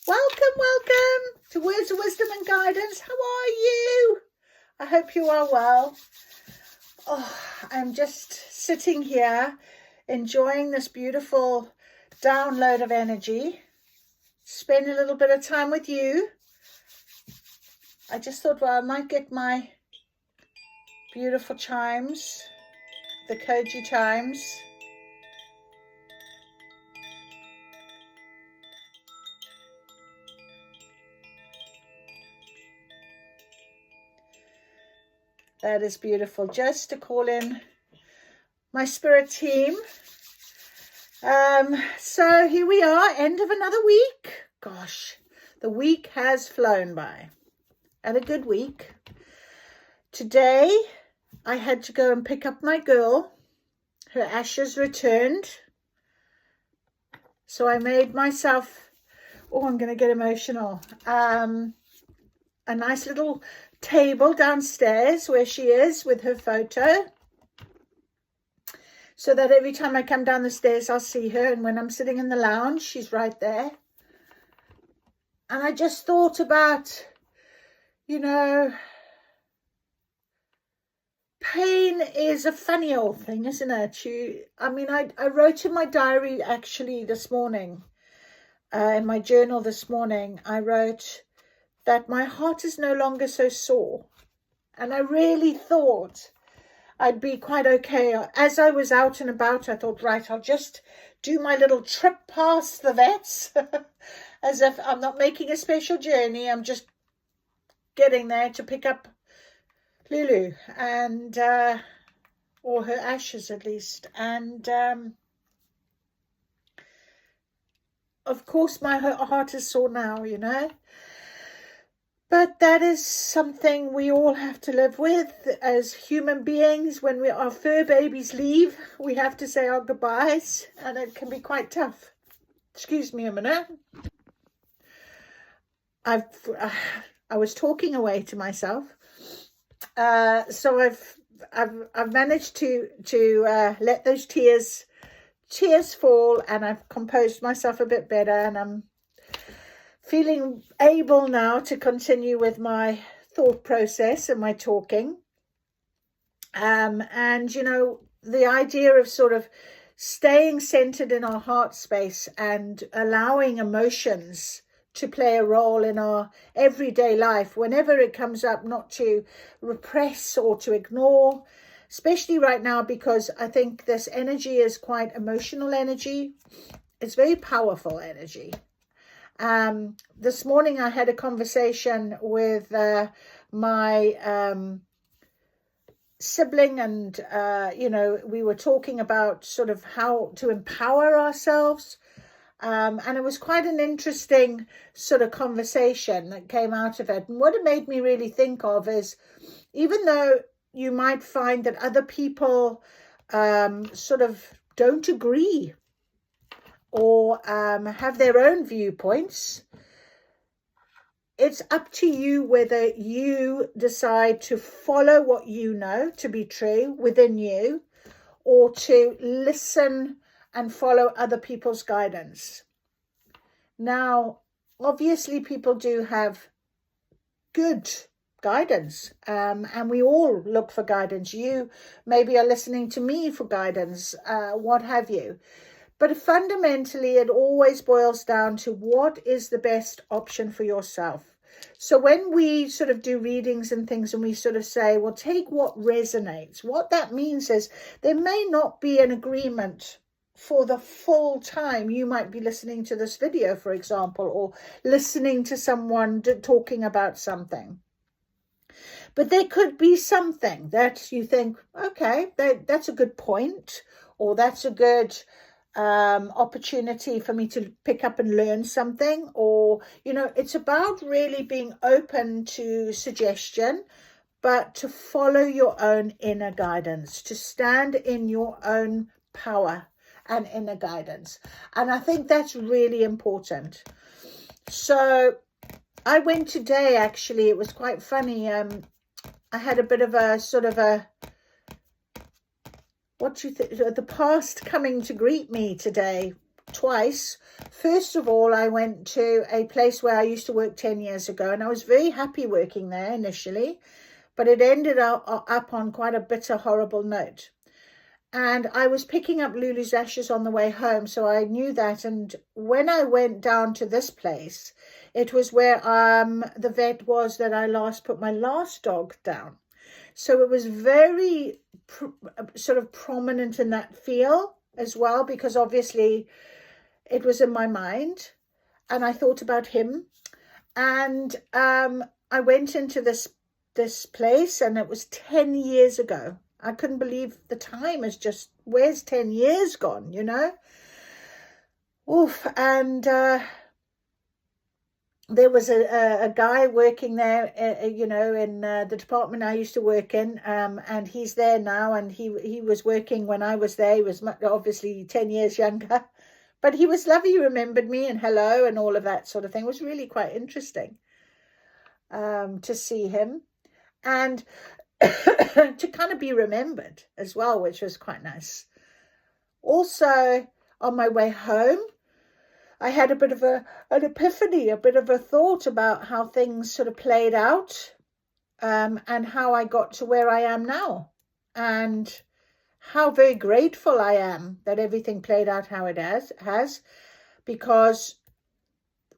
Welcome to Words of Wisdom and Guidance. How are you? I hope you are well. I'm just sitting here enjoying this beautiful download of energy. Spend a little bit of time with you. I just thought, well, I might get my beautiful chimes, the Koji chimes. That is beautiful. Just to call in my spirit team. So here we are, end of another week. Gosh, the week has flown by. And a good week. Today, I had to go and pick up my girl. Her ashes returned. So I made myself, I'm going to get emotional, a nice little table downstairs where she is with her photo, so that every time I come down the stairs I'll see her, and when I'm sitting in the lounge she's right there. And I just thought about, pain is a funny old thing, isn't it? I wrote in my diary actually this morning, in my journal this morning, I wrote that my heart is no longer so sore. And I really thought I'd be quite okay. As I was out and about, I thought, right, I'll just do my little trip past the vets, as if I'm not making a special journey. I'm just getting there to pick up Lulu, and or her ashes at least. And of course my heart is sore now, But that is something we all have to live with as human beings. When our fur babies leave, we have to say our goodbyes, and it can be quite tough. Excuse me a minute. I was talking away to myself, so I've managed to let those tears fall, and I've composed myself a bit better, and I'm feeling able now to continue with my thought process and my talking. And, the idea of sort of staying centered in our heart space and allowing emotions to play a role in our everyday life whenever it comes up, not to repress or to ignore, especially right now, because I think this energy is quite emotional energy. It's very powerful energy. This morning I had a conversation with my sibling, and we were talking about sort of how to empower ourselves, and it was quite an interesting sort of conversation that came out of it. And what it made me really think of is, even though you might find that other people sort of don't agree or have their own viewpoints, it's up to you whether you decide to follow what you know to be true within you, or to listen and follow other people's guidance. Now, obviously people do have good guidance, and we all look for guidance. You maybe are listening to me for guidance, what have you. But fundamentally, it always boils down to what is the best option for yourself. So when we sort of do readings and things, and we sort of say, well, take what resonates, what that means is there may not be an agreement for the full time you might be listening to this video, for example, or listening to someone talking about something. But there could be something that you think, okay, that's a good point, or that's a good opportunity for me to pick up and learn something. Or it's about really being open to suggestion, but to follow your own inner guidance, to stand in your own power and inner guidance. And I think that's really important. So I went today, actually, it was quite funny. I had a bit of a sort of a, what do you think, the past coming to greet me today, twice. First of all, I went to a place where I used to work 10 years ago, and I was very happy working there initially, but it ended up on quite a bitter, horrible note. And I was picking up Lulu's ashes on the way home, so I knew that. And when I went down to this place, it was where the vet was that I last put my last dog down. So it was very sort of prominent in that feel as well, because obviously it was in my mind and I thought about him. And I went into this place, and it was 10 years ago. I couldn't believe the time is just, where's 10 years gone, you know? Oof. And there was a guy working there, you know, in the department I used to work in, and he's there now, and he was working when I was there. He was obviously 10 years younger, but he was lovely. He remembered me and hello and all of that sort of thing. It was really quite interesting to see him, and to kind of be remembered as well, which was quite nice. Also, on my way home, I had a bit of an epiphany, a bit of a thought about how things sort of played out, and how I got to where I am now, and how very grateful I am that everything played out how it has, because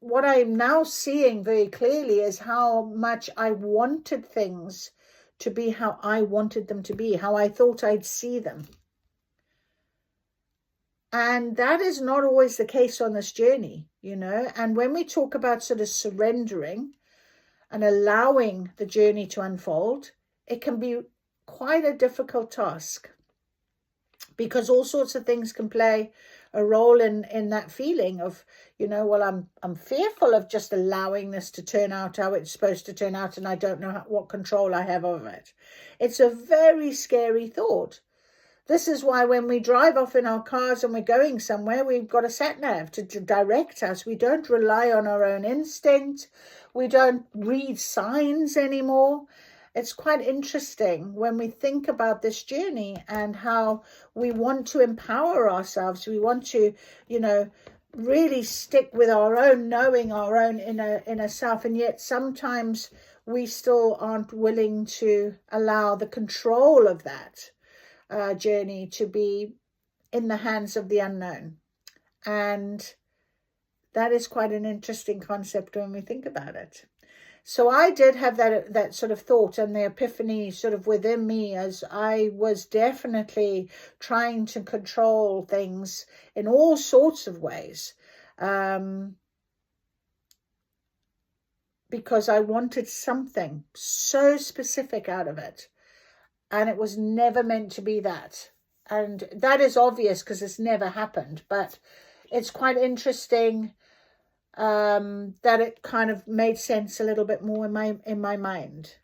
what I'm now seeing very clearly is how much I wanted things to be how I wanted them to be, how I thought I'd see them. And that is not always the case on this journey, you know. And when we talk about sort of surrendering and allowing the journey to unfold, it can be quite a difficult task, because all sorts of things can play a role in that feeling of, you know, well, I'm fearful of just allowing this to turn out how it's supposed to turn out, and I don't know what control I have over it. It's a very scary thought. This is why when we drive off in our cars and we're going somewhere, we've got a sat-nav to direct us. We don't rely on our own instinct. We don't read signs anymore. It's quite interesting when we think about this journey and how we want to empower ourselves. We want to, you know, really stick with our own knowing, our own inner self. And yet sometimes we still aren't willing to allow the control of that journey to be in the hands of the unknown. And that is quite an interesting concept when we think about it. So I did have that sort of thought and the epiphany sort of within me, as I was definitely trying to control things in all sorts of ways, because I wanted something so specific out of it, and it was never meant to be that. And that is obvious because it's never happened, but it's quite interesting that it kind of made sense a little bit more in my mind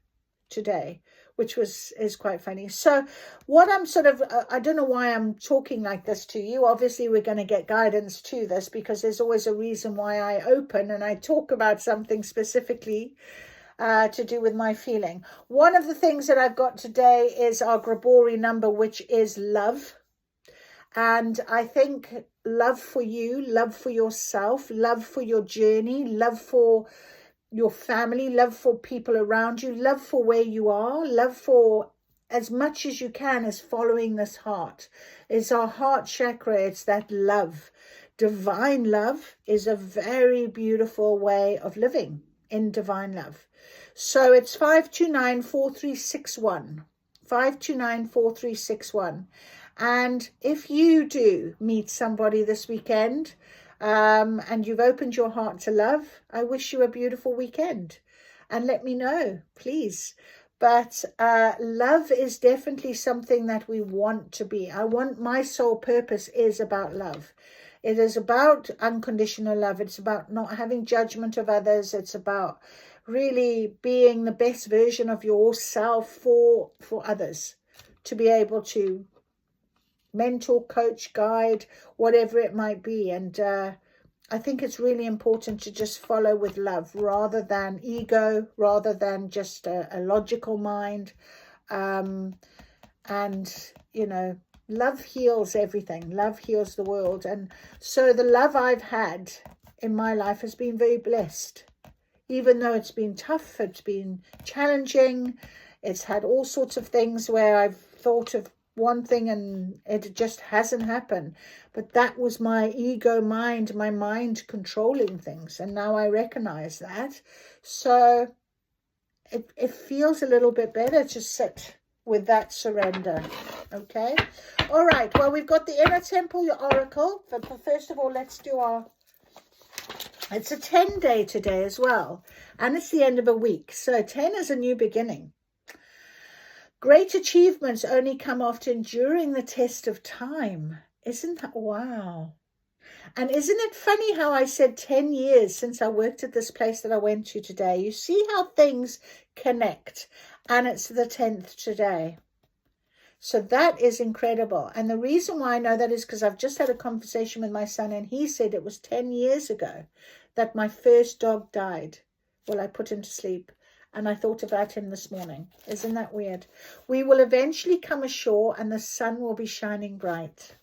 today, which is quite funny. So what I'm sort of, I don't know why I'm talking like this to you. Obviously, we're going to get guidance to this, because there's always a reason why I open and I talk about something specifically to do with my feeling. One of the things that I've got today is our Grabori number, which is love. And I think love for you, love for yourself, love for your journey, love for your family, love for people around you, love for where you are, love for as much as you can is following this heart. It's our heart chakra. It's that love. Divine love is a very beautiful way of living in divine love. So it's 529-4361. 529-4361. And if you do meet somebody this weekend, and you've opened your heart to love, I wish you a beautiful weekend. And let me know, please. But love is definitely something that we want to be. My sole purpose is about love. It is about unconditional love. It's about not having judgment of others. It's about really being the best version of yourself for others, to be able to mentor, coach, guide, whatever it might be. And I think it's really important to just follow with love rather than ego, rather than just a logical mind. And, you know, Love heals everything. Love heals the world. And so the love I've had in my life has been very blessed. Even though it's been tough, it's been challenging, it's had all sorts of things where I've thought of one thing and it just hasn't happened. But that was my ego mind, my mind controlling things. And now I recognize that. So it feels a little bit better to sit with that surrender. Okay. All right. Well, we've got the inner temple, your oracle. But first of all, let's do our... It's a 10-day today as well. And it's the end of a week. So 10 is a new beginning. Great achievements only come after enduring the test of time. Isn't that wow? And isn't it funny how I said 10 years since I worked at this place that I went to today? You see how things connect. And it's the 10th today. So that is incredible. And the reason why I know that is because I've just had a conversation with my son, and he said it was 10 years ago that my first dog died. Well, I put him to sleep, and I thought about him this morning. Isn't that weird? We will eventually come ashore and the sun will be shining bright.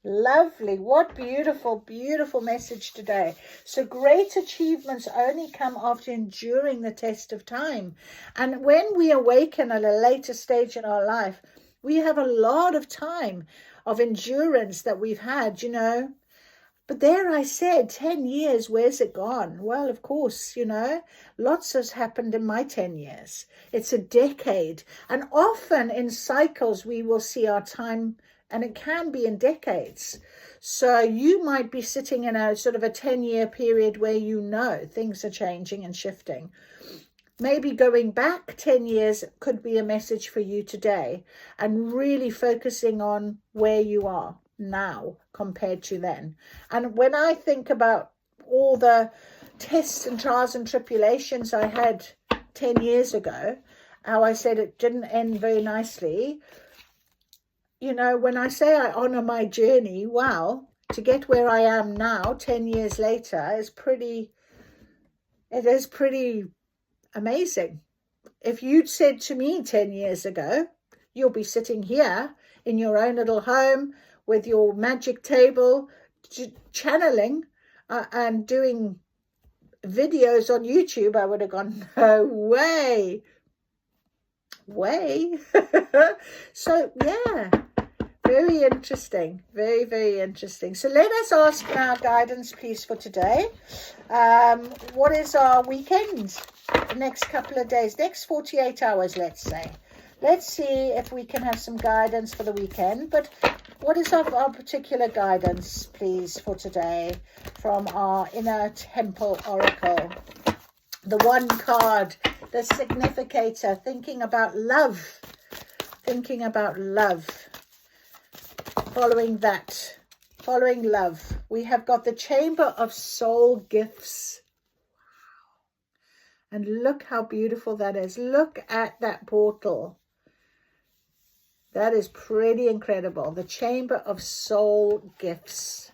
Lovely. What beautiful, beautiful message today. So great achievements only come after enduring the test of time. And when we awaken at a later stage in our life, we have a lot of time of endurance that we've had, you know. But there I said, 10 years, where's it gone? Well, of course, you know, lots has happened in my 10 years. It's a decade. And often in cycles, we will see our time, and it can be in decades. So you might be sitting in a sort of a 10-year period where you know things are changing and shifting. Maybe going back 10 years could be a message for you today, and really focusing on where you are now compared to then. And when I think about all the tests and trials and tribulations I had 10 years ago, how I said it didn't end very nicely, you know, when I say I honor my journey, wow, to get where I am now 10 years later is pretty amazing. If you'd said to me 10 years ago, you'll be sitting here in your own little home with your magic table, channeling and doing videos on YouTube, I would have gone, no way. So, yeah. Very interesting. Very, very interesting. So let us ask now guidance, please, for today. What is our weekend? The next couple of days, next 48 hours, let's say. Let's see if we can have some guidance for the weekend. But what is our particular guidance, please, for today from our inner temple oracle? The one card, the significator, thinking about love. Thinking about love. Following love, we have got the Chamber of Soul Gifts. And look how beautiful that is. Look at that portal. That is pretty incredible. The Chamber of Soul Gifts.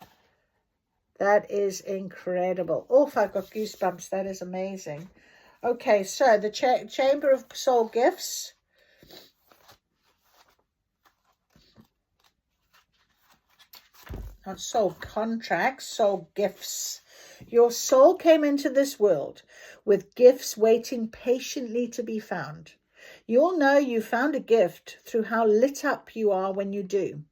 That is incredible. Oh, I've got goosebumps. That is amazing. Okay, so the Chamber of Soul Gifts. Not soul contracts, soul gifts. Your soul came into this world with gifts waiting patiently to be found. You'll know you found a gift through how lit up you are when you do.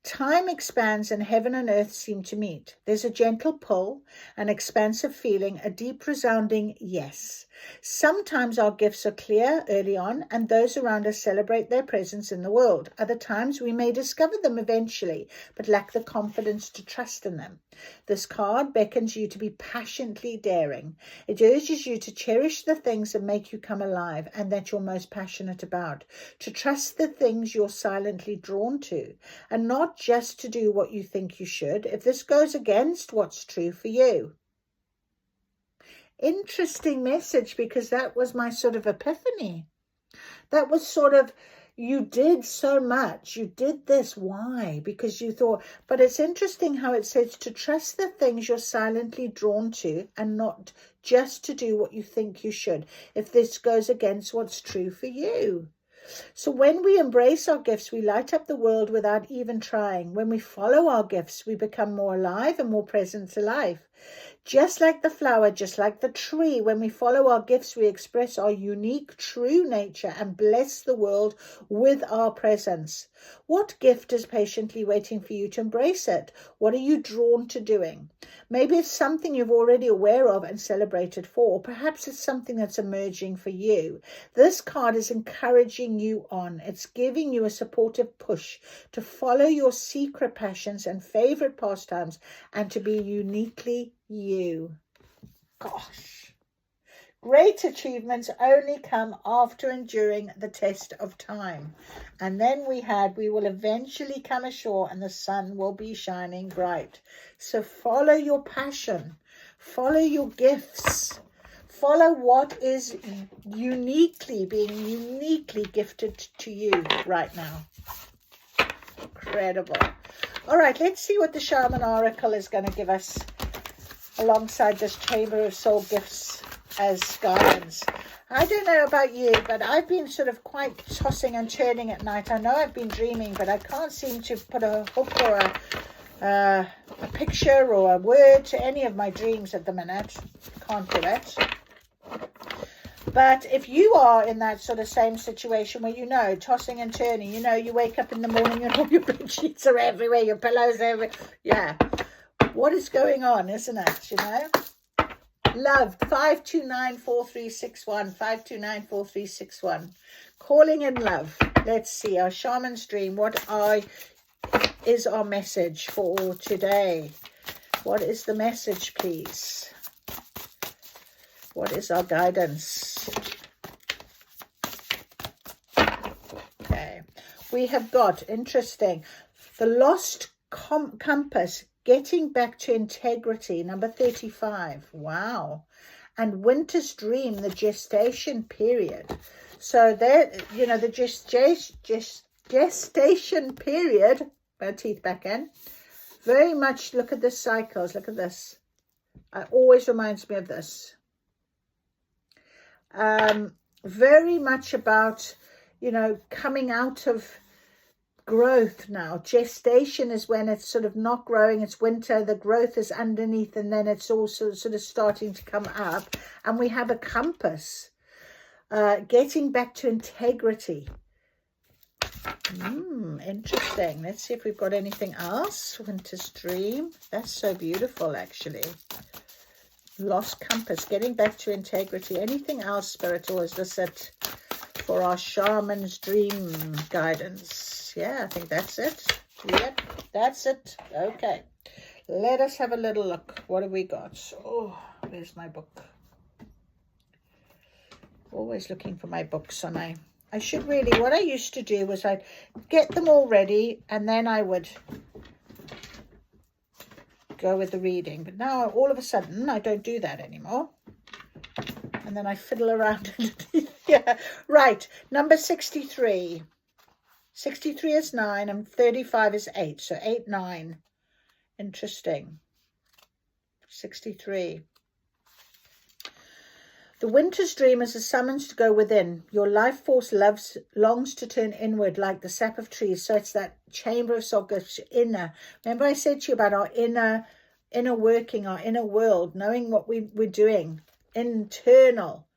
Time expands and heaven and earth seem to meet. There's a gentle pull, an expansive feeling, a deep resounding yes. Sometimes our gifts are clear early on and those around us celebrate their presence in the world. Other times we may discover them eventually, but lack the confidence to trust in them. This card beckons you to be passionately daring. It urges you to cherish the things that make you come alive and that you're most passionate about, to trust the things you're silently drawn to, and not just to do what you think you should if this goes against what's true for you. Interesting message, because that was my sort of epiphany. That was sort of, you did so much. You did this. Why? Because you thought, but it's interesting how it says to trust the things you're silently drawn to and not just to do what you think you should if this goes against what's true for you. So when we embrace our gifts, we light up the world without even trying. When we follow our gifts, we become more alive and more present to life. Just like the flower, just like the tree, when we follow our gifts, we express our unique, true nature and bless the world with our presence. What gift is patiently waiting for you to embrace it? What are you drawn to doing? Maybe it's something you're already aware of and celebrated for, or perhaps it's something that's emerging for you. This card is encouraging you on. It's giving you a supportive push to follow your secret passions and favorite pastimes and to be uniquely you. Gosh. Great achievements only come after enduring the test of time. And then we will eventually come ashore and the sun will be shining bright. So follow your passion. Follow your gifts. Follow what is being uniquely gifted to you right now. Incredible. All right, let's see what the Shaman Oracle is going to give us alongside this Chamber of Soul Gifts as guidance. I don't know about you, but I've been sort of quite tossing and turning at night. I know I've been dreaming, but I can't seem to put a hook or a picture or a word to any of my dreams at the minute. Can't do it. But if you are in that sort of same situation where, tossing and turning, you wake up in the morning and all your bed sheets are everywhere, your pillows everywhere. Yeah. What is going on, isn't it, Love, 5294361, 5294361. Calling in love. Let's see, our shaman's dream. What is our message for today? What is the message, please? What is our guidance? Okay. We have got, interesting, the lost compass, getting back to integrity, number 35. Wow. And winter's dream, the gestation period. So there, the gestation period, my teeth back in, very much, look at the cycles, look at this. It always reminds me of this. Very much about, coming out of growth now. Gestation is when it's sort of not growing, it's winter, the growth is underneath, and then it's also sort of starting to come up. And we have a compass, getting back to integrity. Interesting. Let's see if we've got anything else. Winter's dream. That's so beautiful, actually. Lost compass, getting back to integrity. Anything else, Spirit, or is this it for our shaman's dream guidance? Yeah, I think that's it. Yep, that's it. Okay, let us have a little look. What have we got? Oh, where's my book? Always looking for my books, and I should really, what I used to do was I'd get them all ready and then I would go with the reading. But now all of a sudden I don't do that anymore. And then I fiddle around. Yeah, right. Number 63. 63 is 9 and 35 is 8. So 8, 9. Interesting. 63. The winter's dream is a summons to go within. Your life force longs to turn inward like the sap of trees. So it's that chamber of soul, inner. Remember I said to you about our inner working, our inner world, knowing what we're doing. Internal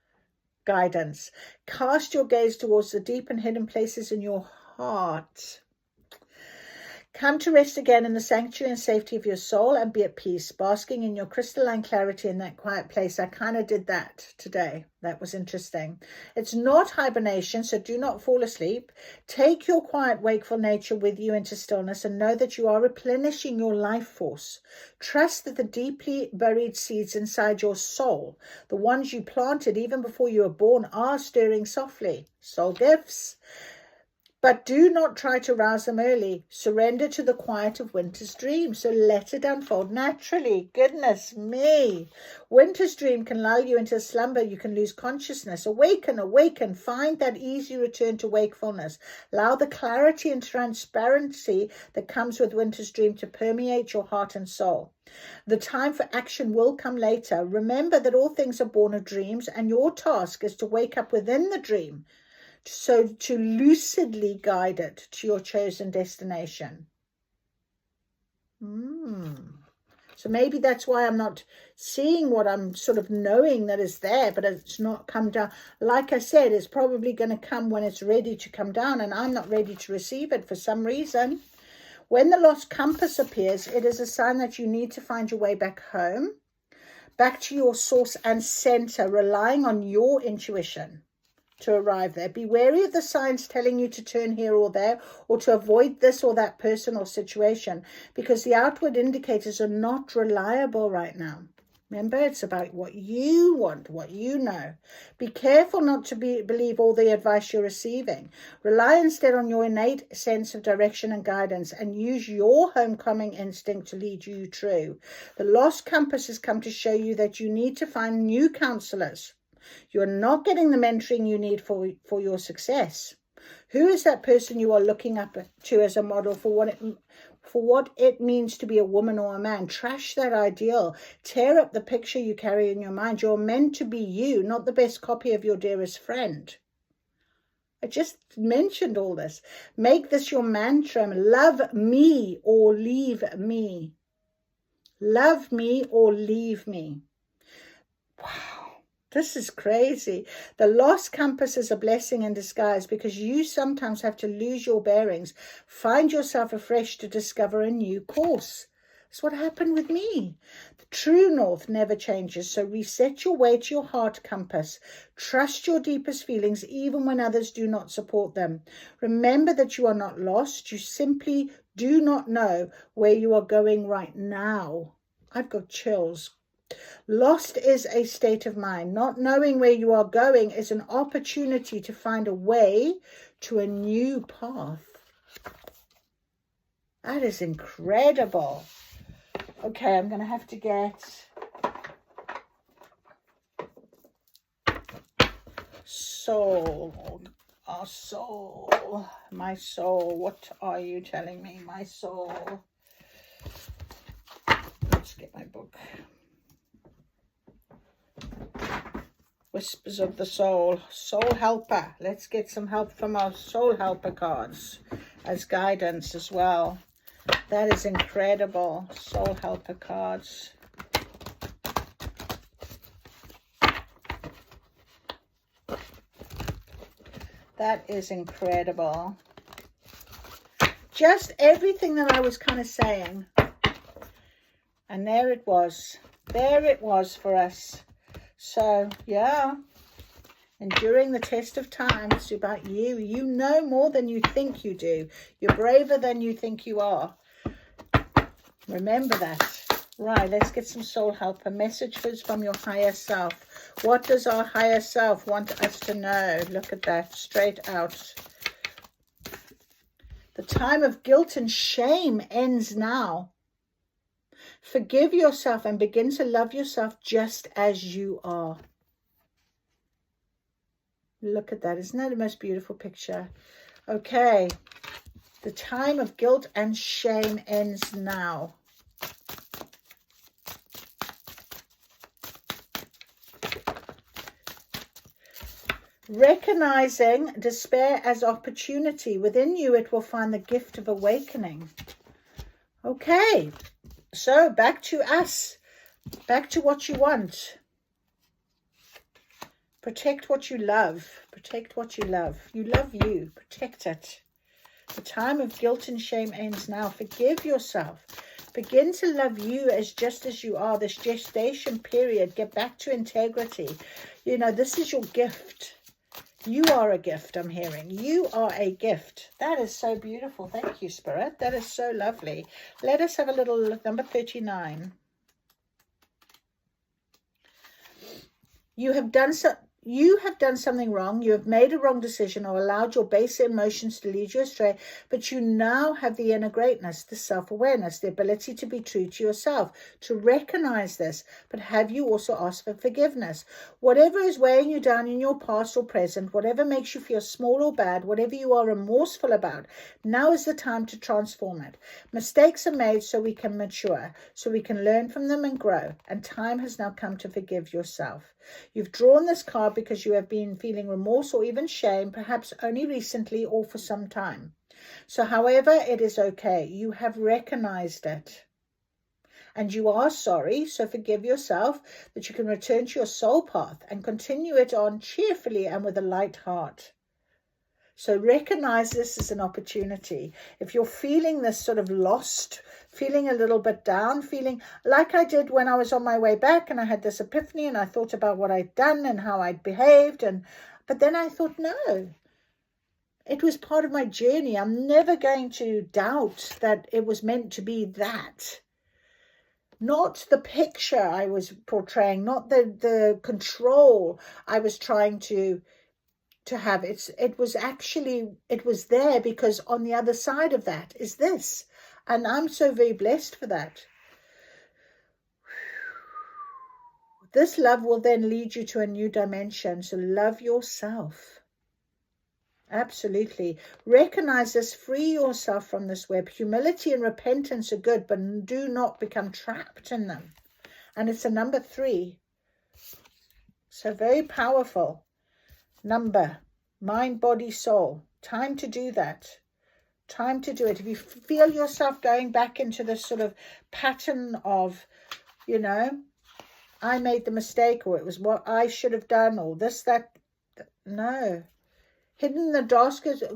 guidance. Cast your gaze towards the deep and hidden places in your heart. Come to rest again in the sanctuary and safety of your soul and be at peace, basking in your crystalline clarity in that quiet place. I kind of did that today. That was interesting. It's not hibernation, so do not fall asleep. Take your quiet, wakeful nature with you into stillness and know that you are replenishing your life force. Trust that the deeply buried seeds inside your soul, the ones you planted even before you were born, are stirring softly. Soul gifts. But do not try to rouse them early. Surrender to the quiet of winter's dream. So let it unfold naturally. Goodness me. Winter's dream can lull you into slumber. You can lose consciousness. Awaken, awaken. Find that easy return to wakefulness. Allow the clarity and transparency that comes with winter's dream to permeate your heart and soul. The time for action will come later. Remember that all things are born of dreams, and your task is to wake up within the dream, so to lucidly guide it to your chosen destination. So maybe that's why I'm not seeing what I'm sort of knowing that is there, but it's not come down. Like I said, it's probably going to come when it's ready to come down, and I'm not ready to receive it for some reason. When the lost compass appears, it is a sign that you need to find your way back home, back to your source and center, relying on your intuition to arrive there. Be wary of the signs telling you to turn here or there, or to avoid this or that person or situation, because the outward indicators are not reliable right now. Remember, it's about what you want, what you know. Be careful not to believe all the advice you're receiving. Rely instead on your innate sense of direction and guidance, and use your homecoming instinct to lead you true. The lost compass has come to show you that you need to find new counselors. You're not getting the mentoring you need for your success. Who is that person you are looking up to as a model for what it means to be a woman or a man? Trash that ideal. Tear up the picture you carry in your mind. You're meant to be you, not the best copy of your dearest friend. I just mentioned all this. Make this your mantra. Love me or leave me. Love me or leave me. Wow. This is crazy. The lost compass is a blessing in disguise, because you sometimes have to lose your bearings, find yourself afresh to discover a new course. That's what happened with me. The true north never changes, so reset your way to your heart compass. Trust your deepest feelings even when others do not support them. Remember that you are not lost. You simply do not know where you are going right now. I've got chills. Lost is a state of mind. Not knowing where you are going is an opportunity to find a way to a new path. That is incredible. Okay, I'm going to have to get soul. Our soul. My soul. What are you telling me, my soul? Let's get my book. Whispers of the Soul. Soul Helper. Let's get some help from our Soul Helper cards as guidance as well. That is incredible. Soul Helper cards. That is incredible. Just everything that I was kind of saying. And there it was. There it was for us. So, yeah, enduring the test of time. It's about you. You know more than you think you do. You're braver than you think you are. Remember that. Right, let's get some soul helper messages from your higher self. What does our higher self want us to know? Look at that, straight out. The time of guilt and shame ends now. Forgive yourself and begin to love yourself just as you are. Look at that. Isn't that the most beautiful picture? Okay. The time of guilt and shame ends now. Recognizing despair as opportunity. Within you, it will find the gift of awakening. Okay. So back to us, back to what you want. Protect what you love. Protect what you love. You love you. Protect it. The time of guilt and shame ends now. Forgive yourself. Begin to love you as just as you are. This gestation period, get back to integrity. You know, this is your gift. You are a gift, I'm hearing. You are a gift. That is so beautiful. Thank you, Spirit. That is so lovely. Let us have a little look. Number 39. You have done something wrong. You have made a wrong decision or allowed your base emotions to lead you astray, but you now have the inner greatness, the self-awareness, the ability to be true to yourself, to recognize this. But have you also asked for forgiveness? Whatever is weighing you down in your past or present, whatever makes you feel small or bad, whatever you are remorseful about, now is the time to transform it. Mistakes are made so we can mature, so we can learn from them and grow, and time has now come to forgive yourself. You've drawn this card yourself because you have been feeling remorse or even shame, perhaps only recently or for some time. So however, it is okay. You have recognized it. And you are sorry, so forgive yourself, that you can return to your soul path and continue it on cheerfully and with a light heart. So recognize this as an opportunity. If you're feeling this sort of lost, feeling a little bit down, feeling like I did when I was on my way back and I had this epiphany and I thought about what I'd done and how I'd behaved, but then I thought, no, it was part of my journey. I'm never going to doubt that it was meant to be that. Not the picture I was portraying, not the control I was trying to have. It was there because on the other side of that is this. And I'm so very blessed for that. This love will then lead you to a new dimension. So love yourself. Absolutely. Recognize this. Free yourself from this web. Humility and repentance are good, but do not become trapped in them. And it's a number 3. So very powerful. Number, mind, body, soul. Time to do that. Time to do it. If you feel yourself going back into this sort of pattern of, I made the mistake, or it was what I should have done, or this, that, no. Hidden in the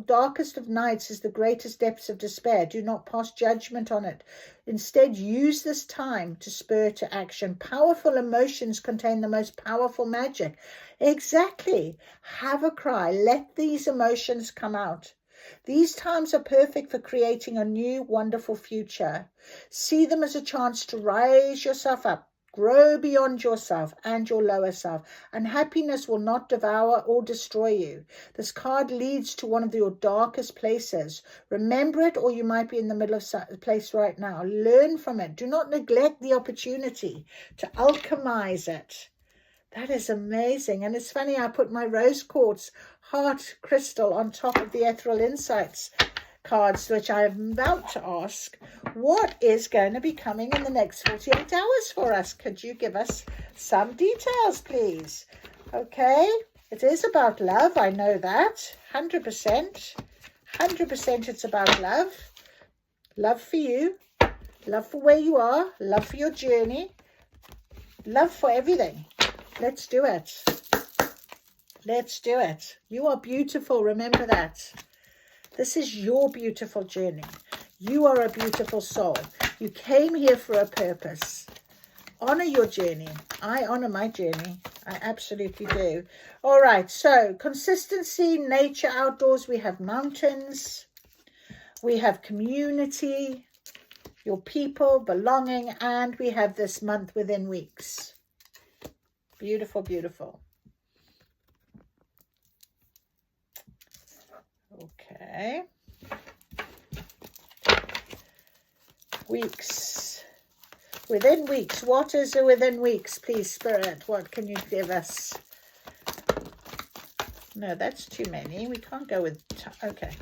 darkest of nights is the greatest depths of despair. Do not pass judgment on it. Instead, use this time to spur to action. Powerful emotions contain the most powerful magic. Exactly. Have a cry. Let these emotions come out. These times are perfect for creating a new, wonderful future. See them as a chance to raise yourself up. Grow beyond yourself and your lower self, and happiness will not devour or destroy you. This card leads to one of your darkest places. Remember it, or you might be in the middle of a place right now. Learn from it. Do not neglect the opportunity to alchemize it. That is amazing. And it's funny, I put my rose quartz heart crystal on top of the Ethereal Insights cards, which I'm about to ask, what is going to be coming in the next 48 hours for us? Could you give us some details, please? Okay, it is about love. I know that. 100%. 100% it's about love. Love for you. Love for where you are. Love for your journey. Love for everything. Let's do it. Let's do it. You are beautiful. Remember that. This is your beautiful journey. You are a beautiful soul. You came here for a purpose. Honor your journey. I honor my journey. I absolutely do. All right. So consistency, nature, outdoors. We have mountains. We have community, your people, belonging. And we have this month within weeks. Beautiful, beautiful. Okay. Weeks. Within weeks. What is a within weeks, please, Spirit? What can you give us? No, that's too many. We can't go with... Okay.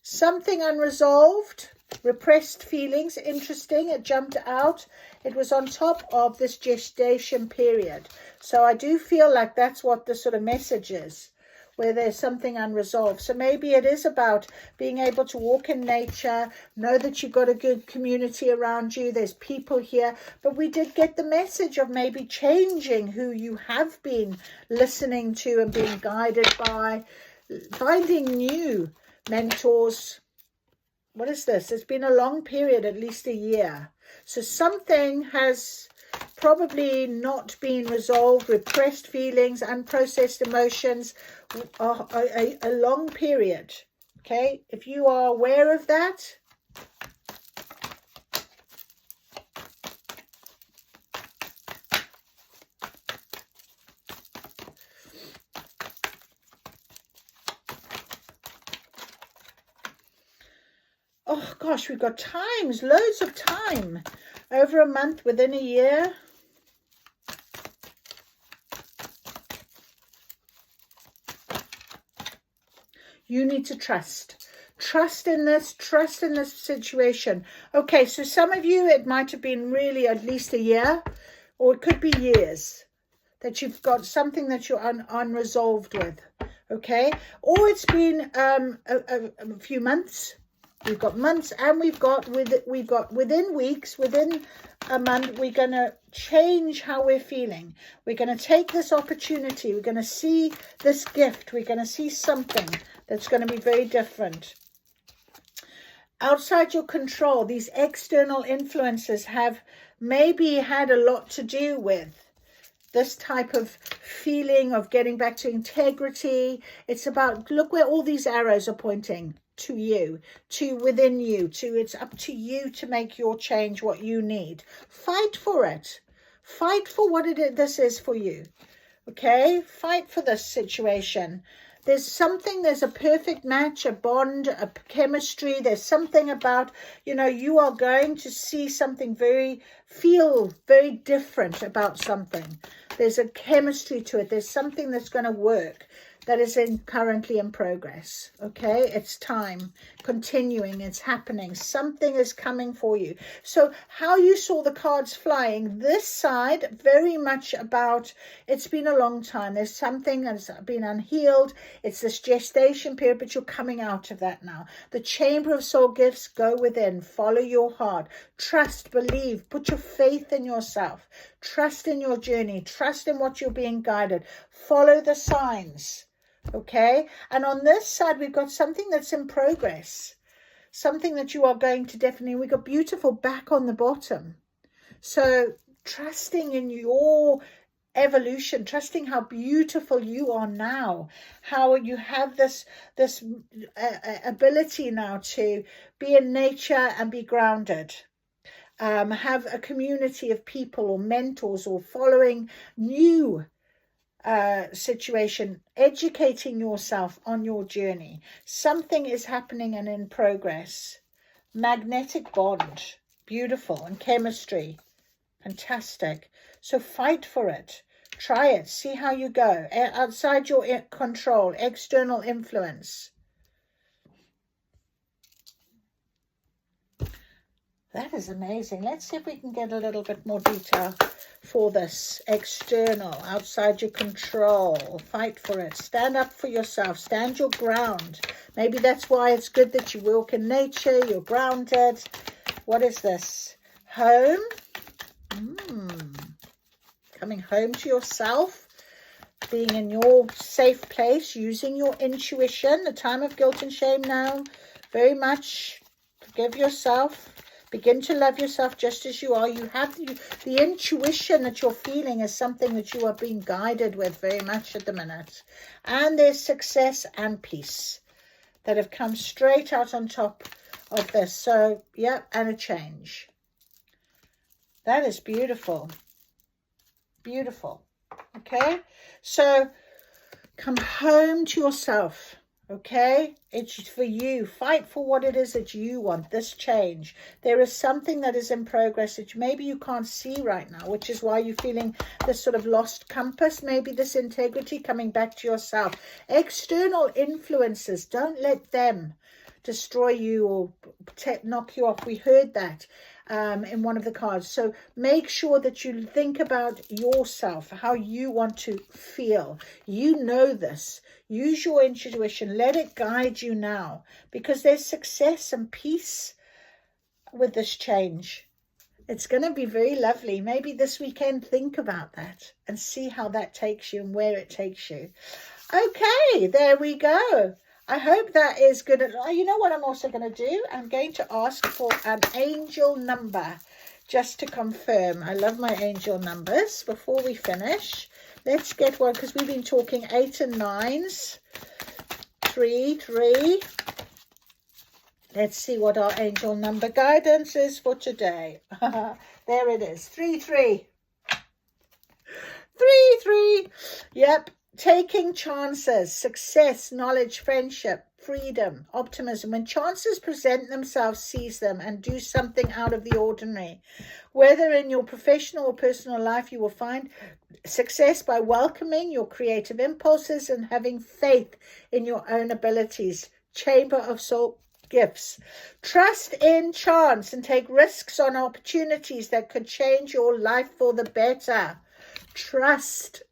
Something unresolved. Repressed feelings. Interesting. It jumped out. It was on top of this gestation period. So I do feel like that's what the sort of message is, where there's something unresolved. So maybe it is about being able to walk in nature, know that you've got a good community around you, there's people here. But we did get the message of maybe changing who you have been listening to and being guided by, finding new mentors. What is this? It's been a long period, at least a year. So something has probably not been resolved. Repressed feelings, unprocessed emotions, a long period. Okay, if you are aware of that, oh gosh, we've got times, loads of time, over a month, within a year. You need to trust. Trust in this situation. Okay, so some of you, it might have been really at least a year, or it could be years. that you've got something that you're unresolved with, okay? Or it's been a few months. We've got months, and we've got within weeks, within a month. We're going to change how we're feeling. We're going to take this opportunity. We're going to see this gift. We're going to see something that's going to be very different. Outside your control, these external influences have maybe had a lot to do with this type of feeling of getting back to integrity. It's about, look where all these arrows are pointing. To you, to within you, to it's up to you to make your change what you need. Fight for it. Fight for what this is for you. Okay? Fight for this situation. There's a perfect match, a bond, a chemistry. There's something about, you are going to see something feel very different about something. There's a chemistry to it. There's something that's going to work. That is currently in progress, okay? It's time, continuing, it's happening. Something is coming for you. So how you saw the cards flying, this side, very much about, it's been a long time. There's something that's been unhealed. It's this gestation period, but you're coming out of that now. The Chamber of Soul Gifts, go within, follow your heart. Trust, believe, put your faith in yourself. Trust in your journey. Trust in what you're being guided. Follow the signs. Okay, and on this side we've got something that's in progress, something that you are going to definitely, we got beautiful back on the bottom. So trusting in your evolution, trusting how beautiful you are now, how you have this ability now to be in nature and be grounded. Have a community of people or mentors or following new situation, educating yourself on your journey. Something is happening and in progress. Magnetic bond, beautiful, and chemistry, fantastic. So fight for it. Try it. See how you go. Outside your control, external influence. That is amazing. Let's see if we can get a little bit more detail for this. External, outside your control. Fight for it. Stand up for yourself. Stand your ground. Maybe that's why it's good that you walk in nature. You're grounded. What is this? Home. Coming home to yourself. Being in your safe place. Using your intuition. The time of guilt and shame now. Very much. Forgive yourself. Begin to love yourself just as you are. You have the intuition that you're feeling is something that you are being guided with very much at the minute. And there's success and peace that have come straight out on top of this. So, yeah, and a change. That is beautiful. Beautiful. Okay? So, come home to yourself. Okay, it's for you. Fight for what it is that you want, this change. There is something that is in progress that maybe you can't see right now, which is why you're feeling this sort of lost compass, maybe this integrity coming back to yourself. External influences, don't let them destroy you or knock you off. We heard that in one of the cards. So make sure that you think about yourself, how you want to feel. You know this. Use your intuition. Let it guide you now, because there's success and peace with this change. It's going to be very lovely. Maybe this weekend, think about that and see how that takes you and where it takes you. Okay, there we go. I hope that is good. You know what I'm also going to do? I'm going to ask for an angel number just to confirm. I love my angel numbers. Before we finish, let's get one, because we've been talking 8 and 9s. 3, 3. Let's see what our angel number guidance is for today. There it is. 3, 3. 3, 3. Yep. Taking chances, success, knowledge, friendship, freedom, optimism. When chances present themselves, seize them and do something out of the ordinary. Whether in your professional or personal life, you will find success by welcoming your creative impulses and having faith in your own abilities. Chamber of Soul Gifts. Trust in chance and take risks on opportunities that could change your life for the better. Trust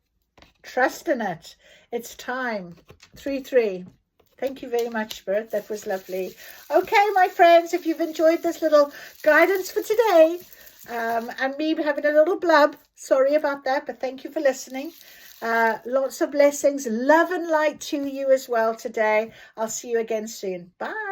Trust in it. It's time. 3-3. Thank you very much, Spirit. That was lovely. Okay, my friends, if you've enjoyed this little guidance for today, and me having a little blub, sorry about that, but thank you for listening. Lots of blessings, love and light to you as well today. I'll see you again soon. Bye.